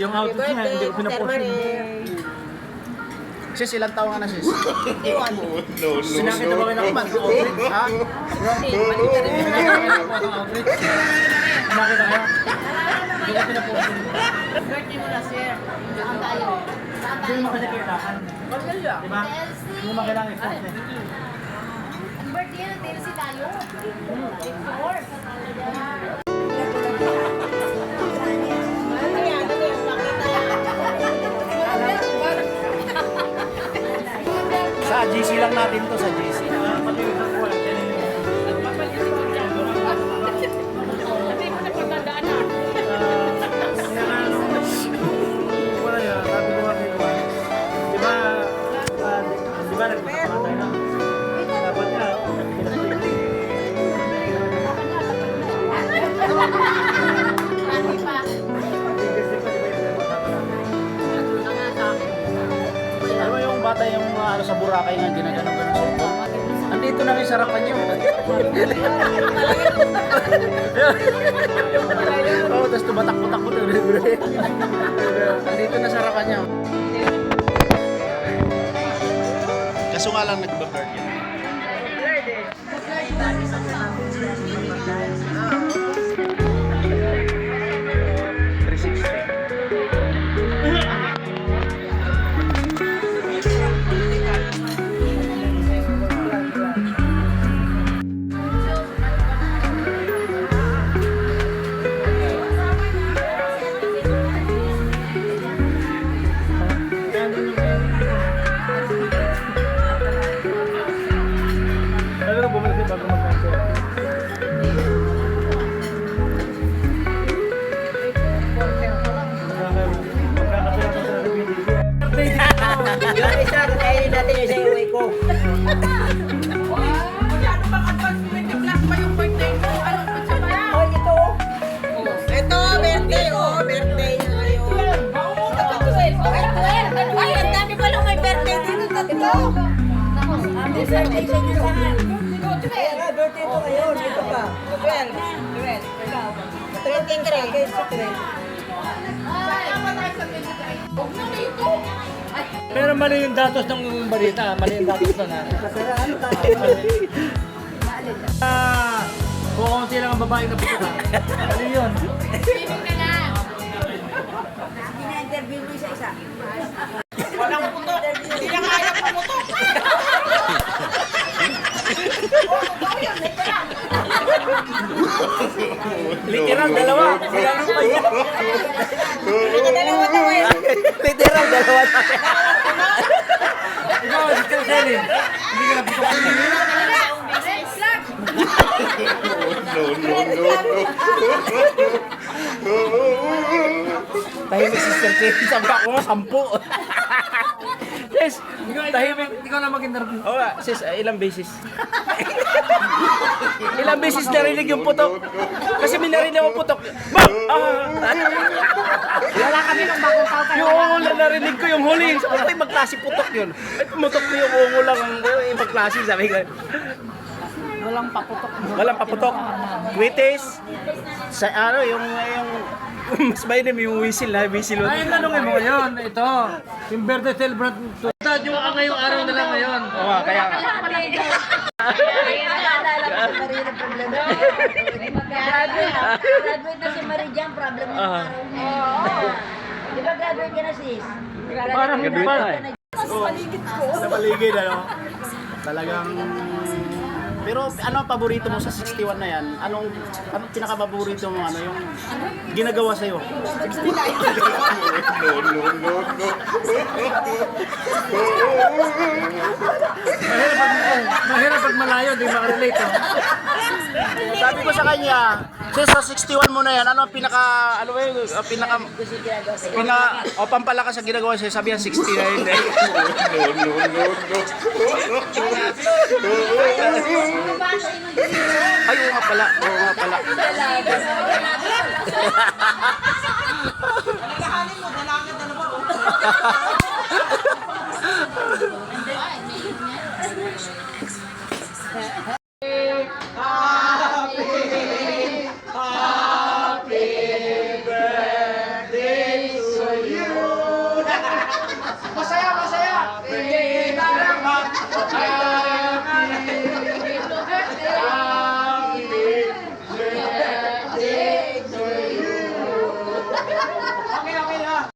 Yung outfit niya, hindi ko pinapost yun. Sis, ilang taong ka na sis? Sinakit na ba kayo naman? Outfit? Ha? Mali ka rin. Outfit? Sinakit na kayo? Hindi ko pinapost yun. Birthday mo na, sir. Saan tayo? Hindi mo kasi kailangan. Diba? Hindi mo kailangan i-post eh. Ang birthday yan, TLC tayo. Of course. Sa GC lang natin to, sa GC. Ano yung bata yung ano sa Boracay nga ginaganon-ganon sa ito? Andito na yung sarapan niyo. Oo, tapos tumatakbo-takbo na. Andito na sarapan niyo. Kaso nga lang nag-blur yun. Ano bumalik bago mag-concert? Yung isa, kakainin natin yung sa iwi ko. Hoy, ito. Ito, birthday. Oh, birthday na ngayon. Ay, ang dami palang may birthday dito. Tatlo. Happy birthday sa inyo lahat. Kaya birthday ko ngayon. Ito pa. 12. 23. Kaya sa 12. Pero mali yung datos ng balita, mali yung datos na. Kung kaunti lang ang babae na puto ka, mali yun. Swimming ka na. Ina-interview mo isa-isa. Walang putok. Hindi na kaya pumutok. Literal, dalawa. Sila nang pa yun. Dalawa daw eh. Literal, dalawa. Ikaw, si Selin, hindi ka na puto ka. Tahimik si Sir Chris. Sabi ako nga, 10. Sis, tahimik. Ikaw na mag-interview. Oo nga, sis, ilang beses? Ilang beses narinig yung putok? Kasi may narinig ako putok. Bang! Wala kami nung bagong tao kayo. Yung ungo lang narinig ko yung huli. Sabi ko, ibang klase putok yun. Ay, pumutok ko yung ungo lang. Ibang klase, sabi ko. Walang paputok. Walang paputok. Kwitis. Sa ano, yung mas mainam yung whistle na, whistle. Ay, tanongin mo yun, ito. Yung birthday celebrant. Dad, yung ngayong araw na lang ngayon. Oo, kaya nga. Naalala ko si Marie ng problema. Graduate na si Marie dyan, problem mo Ah. araw niya. Di ba graduate ka na sis? Parang hindi pa. Sa paligid, ano? Talagang... Pero ano ang paborito mo sa 61 na yan? Anong pinaka-paborito mo? Ano yung ginagawa sa'yo? Mahirap pag malayo, di makarelate. Oh. Sabi ko sa kanya, sa 61 mo na yan, ano ang ano ba yung, o pampalakas ang ginagawa sa'yo? Sabi yan, 69 eh. Ay, oo nga pala. Oo nga pala. Alalahanin mo, dalangin dalawa.